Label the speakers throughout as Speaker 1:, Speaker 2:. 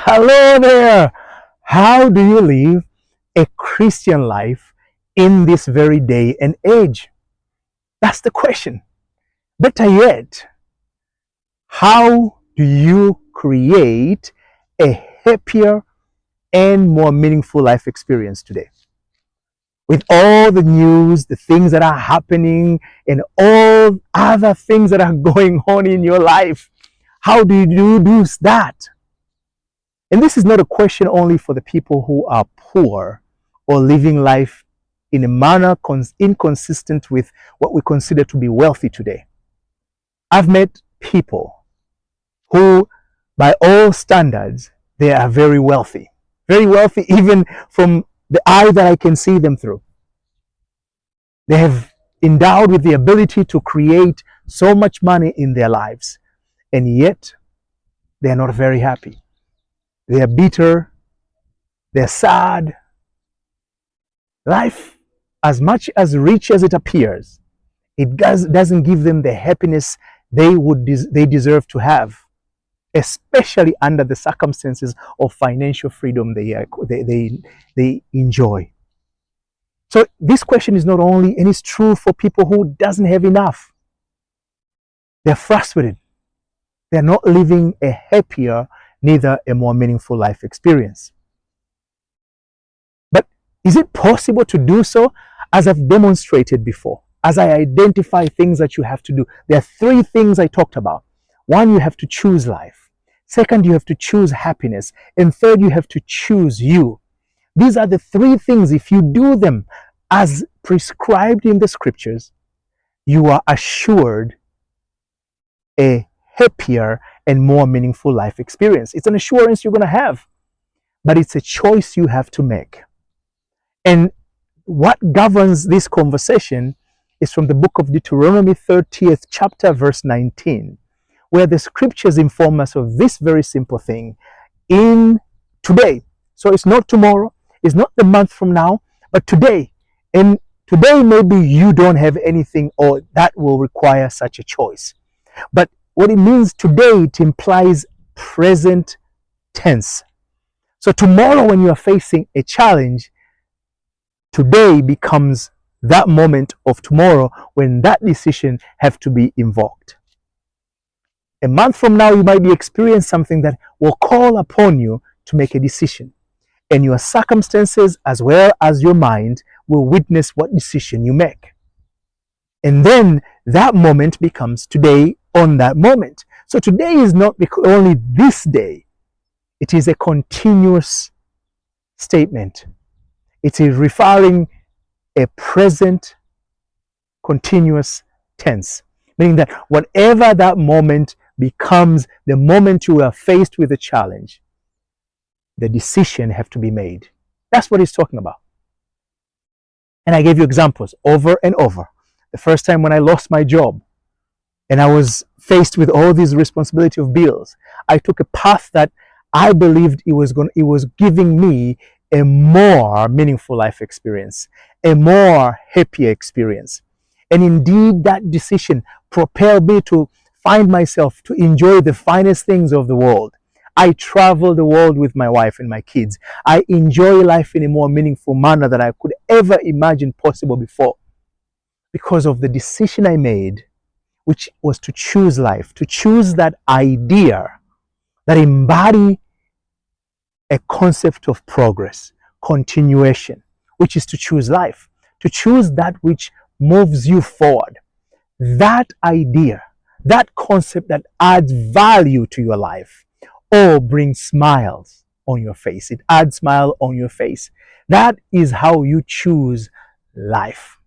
Speaker 1: Hello there. How do you live a Christian life in this very day and age? That's the question. Better yet, how do you create a happier and more meaningful life experience today? With all the news, the things that are happening, and all other things that are going on in your life, how do you do that? And this is not a question only for the people who are poor or living life in a manner inconsistent with what we consider to be wealthy today. I've met people who, by all standards, they are very wealthy even from the eye that I can see them through. They have endowed with the ability to create so much money in their lives, and yet they are not very happy. They are bitter, they're sad. Life, as much as rich as it appears, it doesn't give them the happiness they deserve to have, especially under the circumstances of financial freedom they enjoy. So this question is not only, and it's true for people who doesn't have enough. They're frustrated. They're not living a happier, neither a more meaningful life experience. But is it possible to do so? As I've demonstrated before, as I identify things that you have to do, there are three things I talked about. One, you have to choose life. Second, you have to choose happiness. And third, you have to choose you. These are the three things. If you do them as prescribed in the scriptures, you are assured a happier and more meaningful life experience. It's an assurance you're going to have, but it's a choice you have to make. And what governs this conversation is from the book of Deuteronomy 30th chapter verse 19, where the scriptures inform us of this very simple thing in today. So it's not tomorrow, it's not the month from now, but today. And today maybe you don't have anything or that will require such a choice. But what it means today, it implies present tense. So tomorrow when you are facing a challenge, today becomes that moment of tomorrow when that decision have to be invoked. A month from now, you might be experiencing something that will call upon you to make a decision. And your circumstances as well as your mind will witness what decision you make. And then that moment becomes today on that moment. So today is not only this day, it is a continuous statement. It is referring a present continuous tense, meaning that whatever that moment becomes, the moment you are faced with a challenge, the decision have to be made. That's what he's talking about. And I gave you examples over and over. The first time when I lost my job and I was faced with all these responsibility of bills, I took a path that I believed it was giving me a more meaningful life experience, a more happier experience. And indeed, that decision propelled me to find myself to enjoy the finest things of the world. I travel the world with my wife and my kids. I enjoy life in a more meaningful manner than I could ever imagine possible before, because of the decision I made, which was to choose life, to choose that idea that embody a concept of progress, continuation, which is to choose life, to choose that which moves you forward. That idea, that concept that adds value to your life, or brings smiles on your face. It adds smile on your face. That is how you choose life.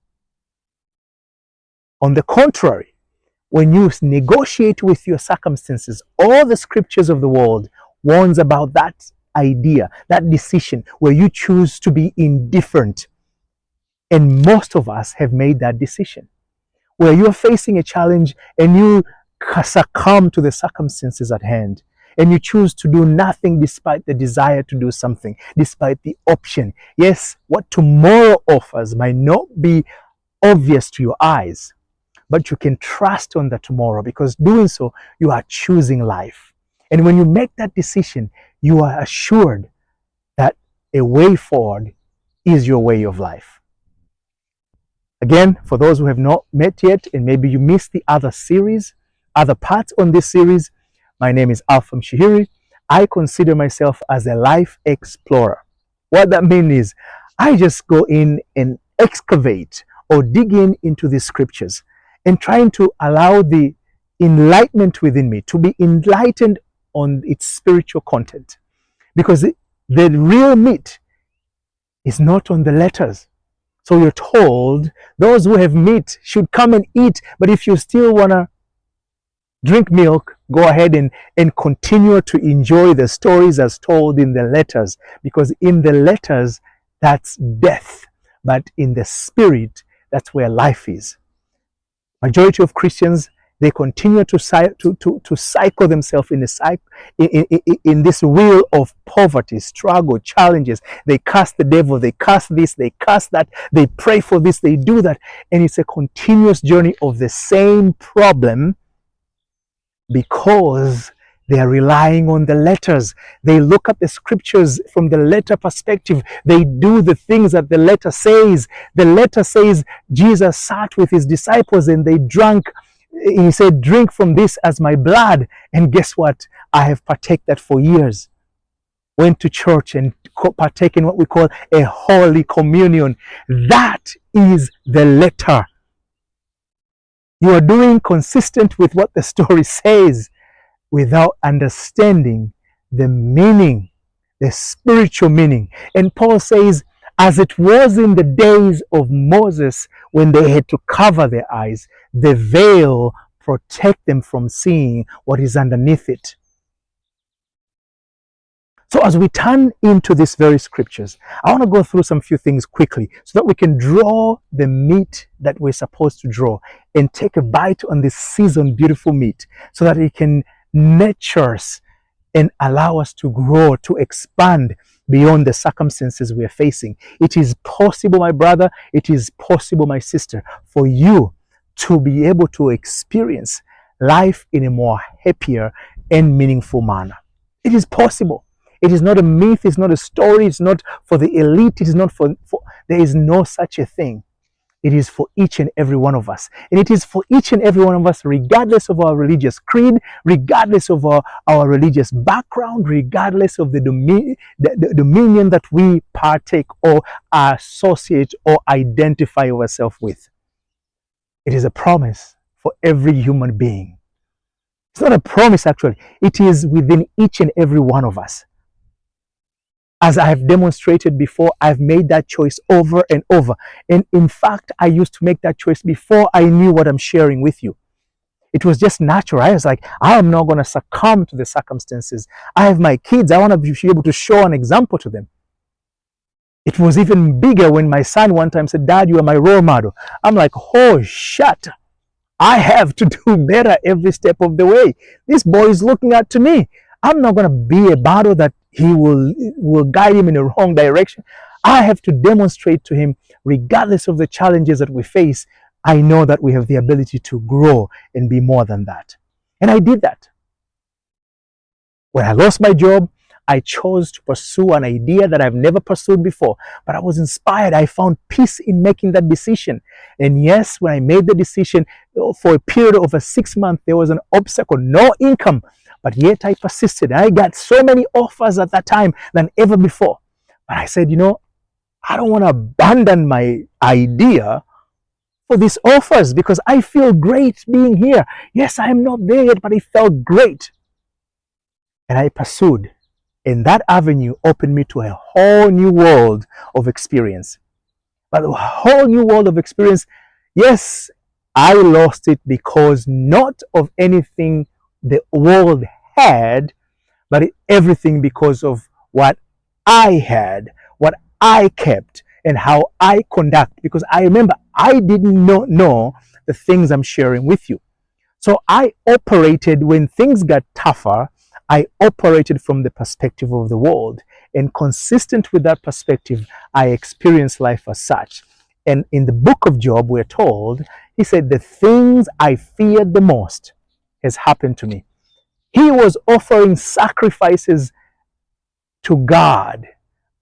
Speaker 1: On the contrary, when you negotiate with your circumstances, all the scriptures of the world warns about that idea, that decision where you choose to be indifferent. And most of us have made that decision, where you're facing a challenge and you succumb to the circumstances at hand, and you choose to do nothing despite the desire to do something, despite the option. Yes, what tomorrow offers might not be obvious to your eyes, but you can trust on the tomorrow, because doing so, you are choosing life. And when you make that decision, you are assured that a way forward is your way of life. Again, for those who have not met yet, and maybe you missed the other series, other parts on this series, my name is Alpha Mshihiri. I consider myself as a life explorer. What that means is I just go in and excavate or dig into the scriptures and trying to allow the enlightenment within me to be enlightened on its spiritual content. Because the real meat is not on the letters. So you're told those who have meat should come and eat, but if you still want to drink milk, go ahead and continue to enjoy the stories as told in the letters, because in the letters, that's death, but in the spirit, that's where life is. Majority of Christians, they continue to cycle themselves in this wheel of poverty, struggle, challenges. They curse the devil, they curse this, they curse that, they pray for this, they do that, and it's a continuous journey of the same problem, because they are relying on the letters. They look at the scriptures from the letter perspective. They do the things that the letter says. The letter says Jesus sat with his disciples and they drank. He said, drink from this as my blood. And guess what? I have partaken that for years. Went to church and partake in what we call a holy communion. That is the letter. You are doing consistent with what the story says without understanding the meaning, the spiritual meaning. And Paul says, as it was in the days of Moses when they had to cover their eyes, the veil protect them from seeing what is underneath it. So as we turn into these very scriptures, I want to go through some few things quickly so that we can draw the meat that we're supposed to draw and take a bite on this seasoned, beautiful meat so that it can nurture us and allow us to grow, to expand beyond the circumstances we are facing. It is possible, my brother, it is possible, my sister, for you to be able to experience life in a more happier and meaningful manner. It is possible. It is not a myth, it's not a story, it's not for the elite, it is not for there is no such a thing. It is for each and every one of us. And it is for each and every one of us, regardless of our religious creed, regardless of our religious background, regardless of the dominion that we partake or associate or identify ourselves with. It is a promise for every human being. It's not a promise, actually. It is within each and every one of us. As I have demonstrated before, I've made that choice over and over. And in fact, I used to make that choice before I knew what I'm sharing with you. It was just natural. I was like, I am not going to succumb to the circumstances. I have my kids. I want to be able to show an example to them. It was even bigger when my son one time said, Dad, you are my role model. I'm like, oh, shut. I have to do better every step of the way. This boy is looking up to me. I'm not going to be a battle that he will guide him in the wrong direction. I have to demonstrate to him, regardless of the challenges that we face, I know that we have the ability to grow and be more than that. And I did that. When I lost my job, I chose to pursue an idea that I've never pursued before, but I was inspired. I found peace in making that decision. And yes, when I made the decision, for a period of 6 months, there was an obstacle, no income. But yet I persisted. I got so many offers at that time than ever before. But I said, I don't want to abandon my idea for these offers because I feel great being here. Yes, I am not there yet, but it felt great. And I pursued. And that avenue opened me to a whole new world of experience. But a whole new world of experience, yes, I lost it because not of anything the world had, but everything because of what I had, what I kept, and how I conduct. Because I remember I didn't know the things I'm sharing with you. So I operated, when things got tougher, I operated from the perspective of the world. And consistent with that perspective, I experienced life as such. And in the book of Job, we're told, he said, the things I feared the most has happened to me. He was offering sacrifices to God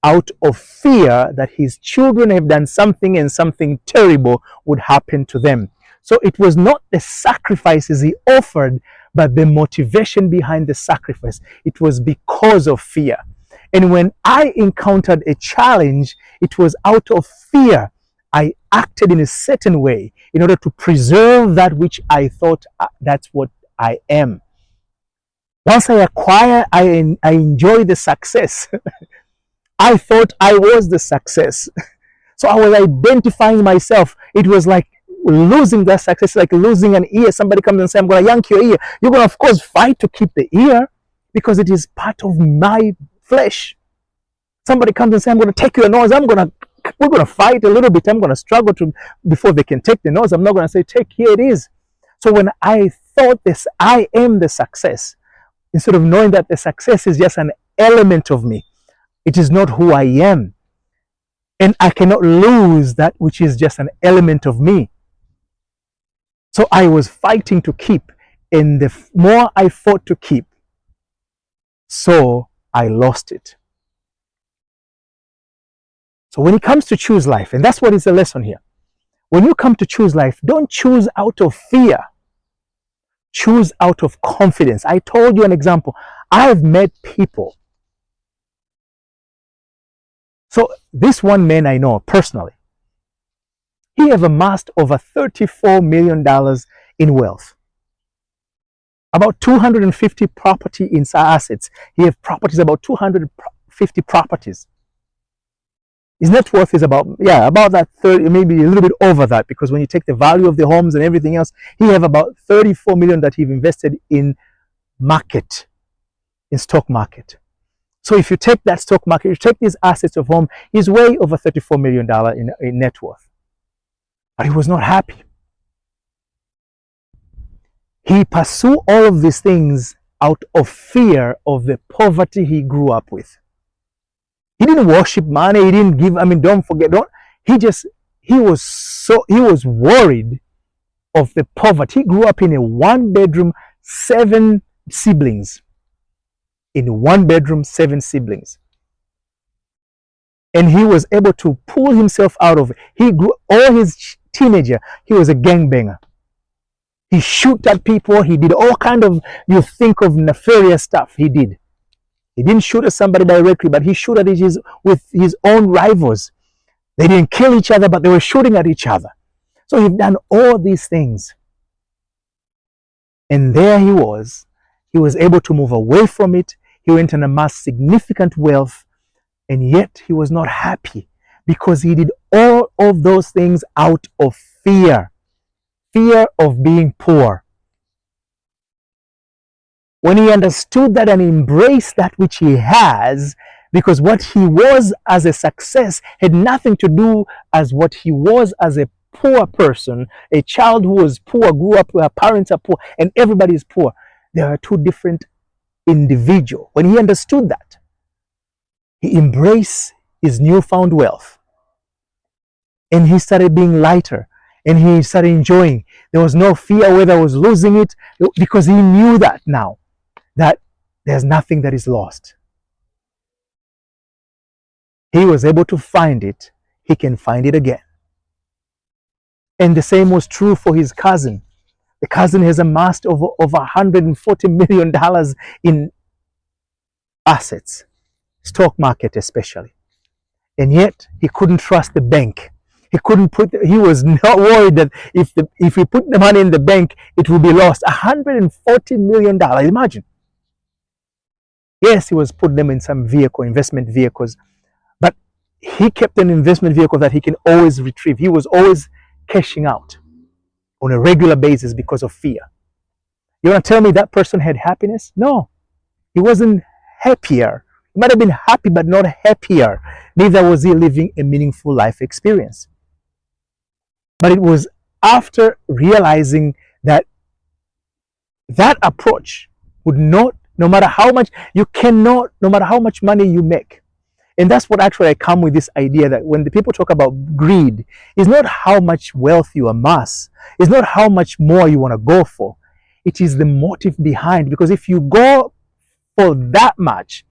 Speaker 1: out of fear that his children have done something and something terrible would happen to them. So it was not the sacrifices he offered, but the motivation behind the sacrifice. It was because of fear. And when I encountered a challenge, it was out of fear. I acted in a certain way in order to preserve that which I thought that's what I am. Once I acquire, I enjoy the success. I thought I was the success. So I was identifying myself. It was like losing that success, like losing an ear. Somebody comes and says, I'm going to yank your ear. You're going to, of course, fight to keep the ear because it is part of my flesh. Somebody comes and says, I'm going to take your nose. We're going to fight a little bit. I'm going to struggle before they can take the nose. I'm not going to say, take, here it is. So when I thought this, I am the success, instead of knowing that the success is just an element of me, it is not who I am. And I cannot lose that which is just an element of me. So I was fighting to keep. And the more I fought to keep, so I lost it. So when it comes to choose life, and that's what is the lesson here. When you come to choose life, don't choose out of fear. Choose out of confidence. I told you an example. I've met people. So this one man I know personally, he have amassed over $34 million in wealth. About 250 property in assets. He have properties, about 250 properties. His net worth is about that 30, maybe a little bit over that, because when you take the value of the homes and everything else, he have about 34 million that he've invested in stock market. So if you take that stock market, you take these assets of home, he's way over $34 million in net worth. But he was not happy. He pursued all of these things out of fear of the poverty he grew up with. He didn't worship money. He didn't give. He was worried of the poverty. He grew up in a 1-bedroom, 7 siblings. In a 1-bedroom, 7 siblings. And he was able to pull himself out of it. He grew, all his teenager, he was a gangbanger. He shoot at people. He did all kind of, you think of nefarious stuff he did. He didn't shoot at somebody directly, but he shot at with his own rivals. They didn't kill each other, but they were shooting at each other. So he'd done all these things. And there he was. He was able to move away from it. He went and amassed significant wealth. And yet he was not happy because he did all of those things out of fear. Fear of being poor. When he understood that and embraced that which he has, because what he was as a success had nothing to do as what he was as a poor person, a child who was poor, grew up where parents are poor, and everybody is poor. There are two different individuals. When he understood that, he embraced his newfound wealth. And he started being lighter. And he started enjoying. There was no fear whether I was losing it, because he knew that now, that there's nothing that is lost. He was able to find it. He can find it again. And the same was true for his cousin. The cousin has amassed over $140 million in assets, stock market especially. And yet he couldn't trust the bank. He was not worried that if he put the money in the bank, it would be lost. $140 million, imagine. Yes, he was put them in some investment vehicles, but he kept an investment vehicle that he can always retrieve. He was always cashing out on a regular basis because of fear. You want to tell me that person had happiness? No, he wasn't happier. He might have been happy, but not happier. Neither was he living a meaningful life experience. But it was after realizing that approach would not, no matter how much money you make. And that's what actually I come with this idea that when the people talk about greed, it's not how much wealth you amass. It's not how much more you want to go for. It is the motive behind. Because if you go for that much,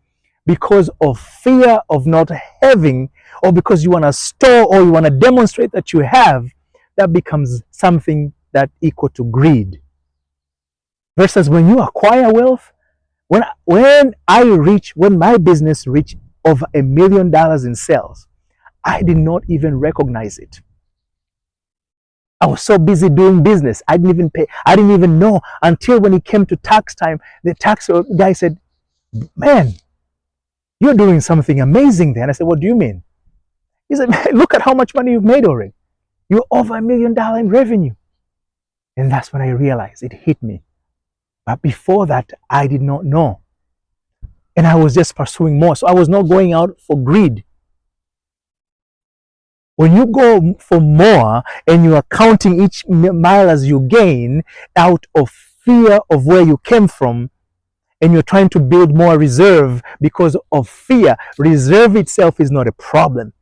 Speaker 1: because of fear of not having, or because you want to store or you want to demonstrate that you have, that becomes something that equal to greed. Versus when you acquire wealth, when my business reached over $1 million in sales, I did not even recognize it. I was so busy doing business. I didn't even pay. I didn't even know until when it came to tax time, the tax guy said, "Man, you're doing something amazing there." And I said, "What do you mean?" He said, "Man, look at how much money you've made already. You're over $1 million in revenue." And that's when I realized it hit me. But before that, I did not know. And I was just pursuing more. So I was not going out for greed. When you go for more and you are counting each mile as you gain out of fear of where you came from, and you're trying to build more reserve because of fear, reserve itself is not a problem.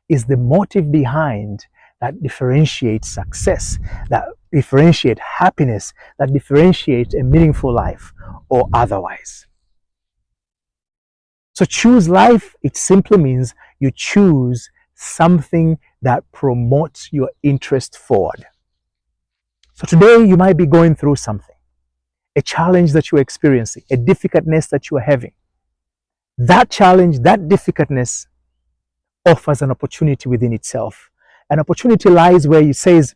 Speaker 1: It's the motive behind that differentiates success, that differentiates happiness, that differentiates a meaningful life or otherwise. So choose life, it simply means you choose something that promotes your interest forward. So today you might be going through something, a challenge that you're experiencing, a difficultness that you are having. That challenge, that difficultness offers an opportunity within itself. An opportunity lies where it says,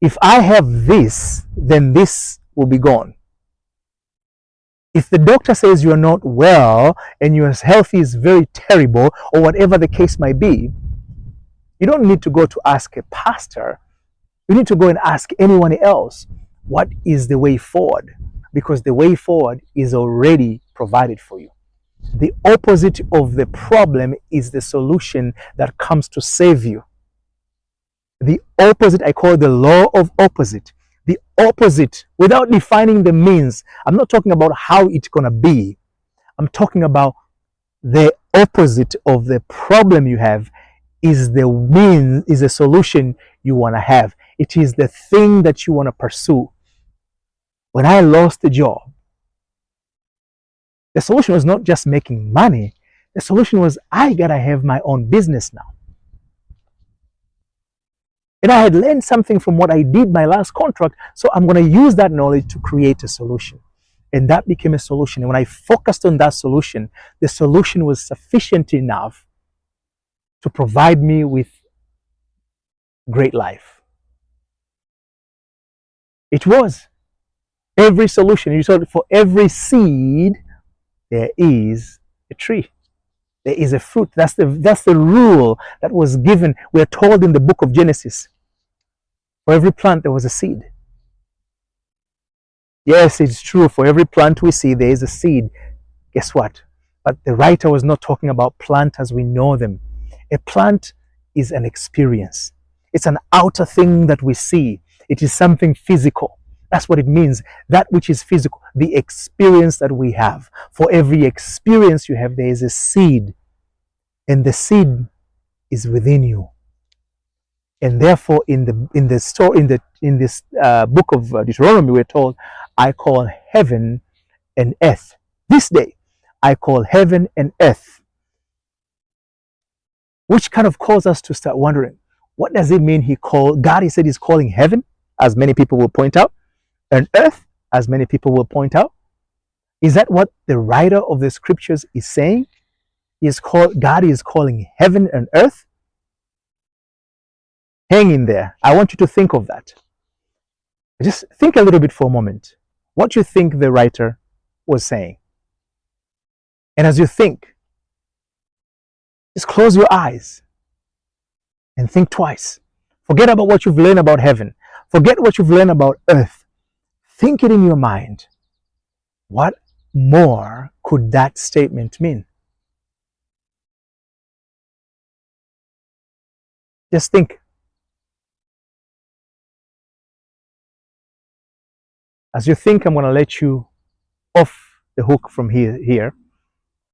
Speaker 1: if I have this, then this will be gone. If the doctor says you're not well and your health is very terrible, or whatever the case might be, you don't need to go to ask a pastor. You need to go and ask anyone else, what is the way forward? Because the way forward is already provided for you. The opposite of the problem is the solution that comes to save you. The opposite, I call the law of opposite. The opposite, without defining the means, I'm not talking about how it's going to be. I'm talking about the opposite of the problem you have is the means, is a solution you want to have. It is the thing that you want to pursue. When I lost the job, the solution was not just making money. The solution was I got to have my own business now. And I had learned something from what I did my last contract, so I'm going to use that knowledge to create a solution. And that became a solution. And when I focused on that solution, the solution was sufficient enough to provide me with great life. It was. Every solution, you saw, for every seed, there is a tree. There is a fruit. That's the rule that was given. We're told in the book of Genesis. For every plant, there was a seed. Yes, it's true. For every plant we see, there is a seed. Guess what? But the writer was not talking about plant as we know them. A plant is an experience. It's an outer thing that we see. It is something physical. That's what it means. That which is physical, the experience that we have. For every experience you have, there is a seed. And the seed is within you. And therefore, in this book of Deuteronomy, we're told, I call heaven and earth. This day, I call heaven and earth. Which kind of calls us to start wondering, what does it mean God, he said he's calling heaven, as many people will point out, and earth, as many people will point out? Is that what the writer of the scriptures is saying? God is calling heaven and earth? Hang in there. I want you to think of that. Just think a little bit for a moment. What you think the writer was saying. And as you think, just close your eyes and think twice. Forget about what you've learned about heaven. Forget what you've learned about earth. Think it in your mind. What more could that statement mean? Just think. As you think, I'm going to let you off the hook from here.